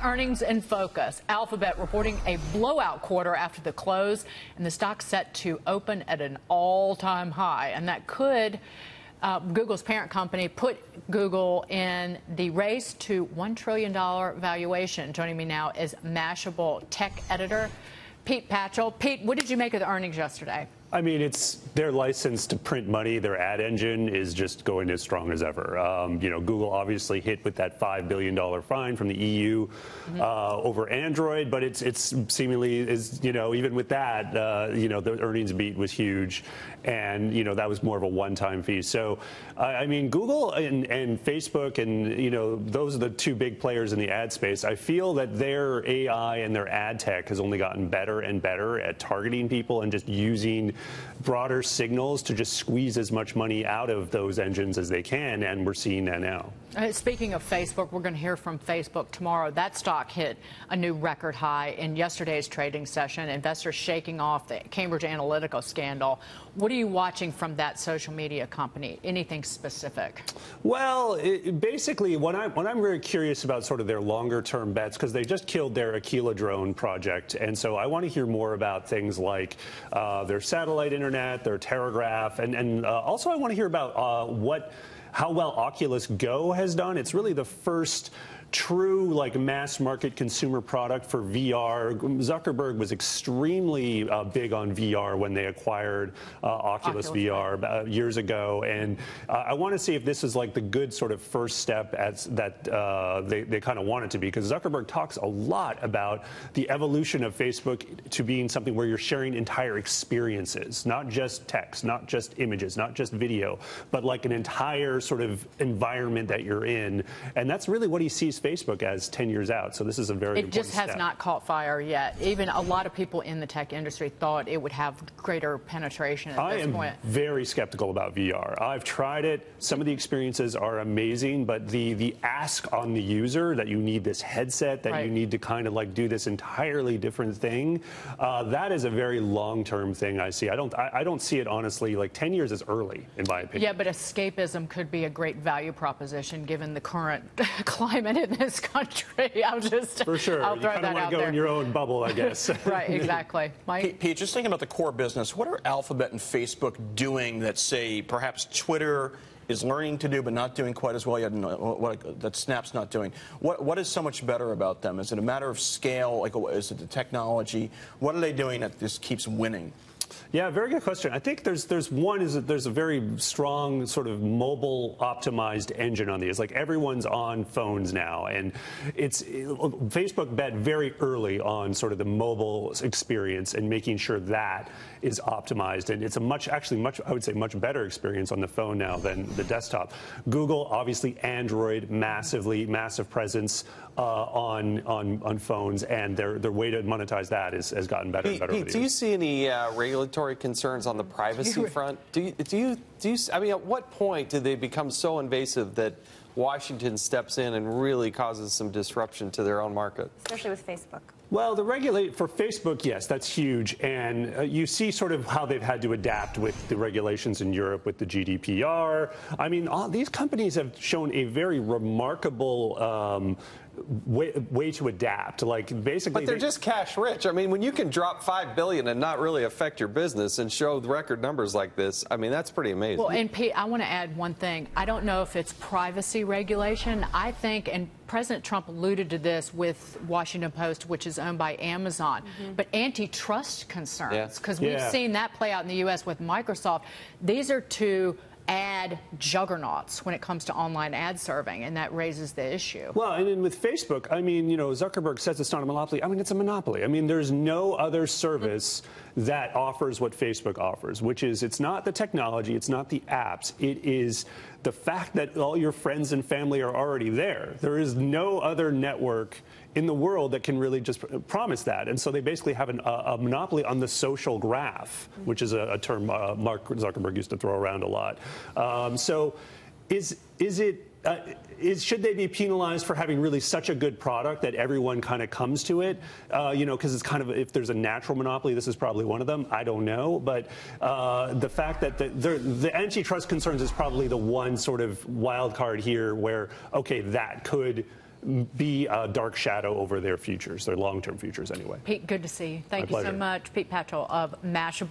Tech earnings in focus. Alphabet reporting a blowout quarter after the close, and the stock set to open at an all-time high. And that could, Google's parent company, put Google in the race to $1 trillion valuation. Joining me now is Mashable tech editor Pete Patchell. Pete, what did you make of the earnings yesterday? I mean, it's their license to print money. Their ad engine is just going as strong as ever. Google obviously hit with that $5 billion fine from the EU over Android, but it's seemingly is, even with that, the earnings beat was huge, and that was more of a one-time fee. So, I mean, Google and Facebook and those are the two big players in the ad space. I feel that their AI and their ad tech has only gotten better and better at targeting people and just using broader signals to just squeeze as much money out of those engines as they can, and we're seeing that now. Speaking of Facebook, we're going to hear from Facebook tomorrow. That stock hit a new record high in yesterday's trading session. Investors shaking off the Cambridge Analytica scandal. What are you watching from that social media company? Anything specific? Well, basically, what I'm very curious about sort of their longer-term bets, because they just killed their Aquila drone project, and so I want to hear more about things like their satellite internet, their Terragraph, and also I want to hear about how well Oculus Go has done. It's really the first true mass market consumer product for VR. Zuckerberg was extremely big on VR when they acquired Oculus VR years ago, and I want to see if this is like the good sort of first step that they kind of want it to be, because Zuckerberg talks a lot about the evolution of Facebook to being something where you're sharing entire experiences, not just text, not just images, not just video, but like an entire sort of environment that you're in, and that's really what he sees Facebook as 10 years out. So this is a very important step. It just has not caught fire yet. Even a lot of people in the tech industry thought it would have greater penetration at this point. I am very skeptical about VR. I've tried it. Some of the experiences are amazing, but the ask on the user that you need this headset, that you need to kind of like do this entirely different thing, that is a very long-term thing I see. I don't see it honestly. Like 10 years is early, in my opinion. Yeah, but escapism could be a great value proposition given the current climate in this country. For sure. I'll throw you kind of want to go in your own bubble, I guess. Right, exactly. Mike? Pete, just thinking about the core business, what are Alphabet and Facebook doing that, say, perhaps Twitter is learning to do but not doing quite as well yet, that Snap's not doing? What is so much better about them? Is it a matter of scale? Is it the technology? What are they doing that just keeps winning? Yeah, very good question. I think there's a very strong sort of mobile optimized engine on these. Like everyone's on phones now, and Facebook bet very early on sort of the mobile experience and making sure that is optimized, and it's I would say much better experience on the phone now than the desktop. Google, obviously Android, massive presence on phones, and their way to monetize that has gotten better and better. Pete, do you see any regulatory concerns on the privacy front? Do you? I mean, at what point do they become so invasive that Washington steps in and really causes some disruption to their own market? Especially with Facebook. Well, for Facebook, yes, that's huge. And you see sort of how they've had to adapt with the regulations in Europe with the GDPR. I mean, these companies have shown a very remarkable way to adapt. Like basically, but they're just cash rich. I mean, when you can drop $5 billion and not really affect your business and show record numbers like this, I mean, that's pretty amazing. Well, and Pete, I want to add one thing. I don't know if it's privacy regulation. I think, and President Trump alluded to this with Washington Post, which is owned by Amazon, but antitrust concerns, because we've seen that play out in the U.S. with Microsoft. These are two ad juggernauts when it comes to online ad serving, and that raises the issue. Well, and then with Facebook, I mean, Zuckerberg says it's not a monopoly. I mean, it's a monopoly. I mean, there's no other service that offers what Facebook offers, which is it's not the technology, it's not the apps, it is the fact that all your friends and family are already there. There is no other network in the world that can really just promise that. And so they basically have a monopoly on the social graph, which is a term Mark Zuckerberg used to throw around a lot. So should they be penalized for having really such a good product that everyone kind of comes to it? Because it's kind of, if there's a natural monopoly, this is probably one of them. I don't know. But the fact that the antitrust concerns is probably the one sort of wild card here where, okay, that could be a dark shadow over their futures, their long-term futures anyway. Pete, good to see you. Thank My you so pleasure. much. Pete Patchell of Mashable.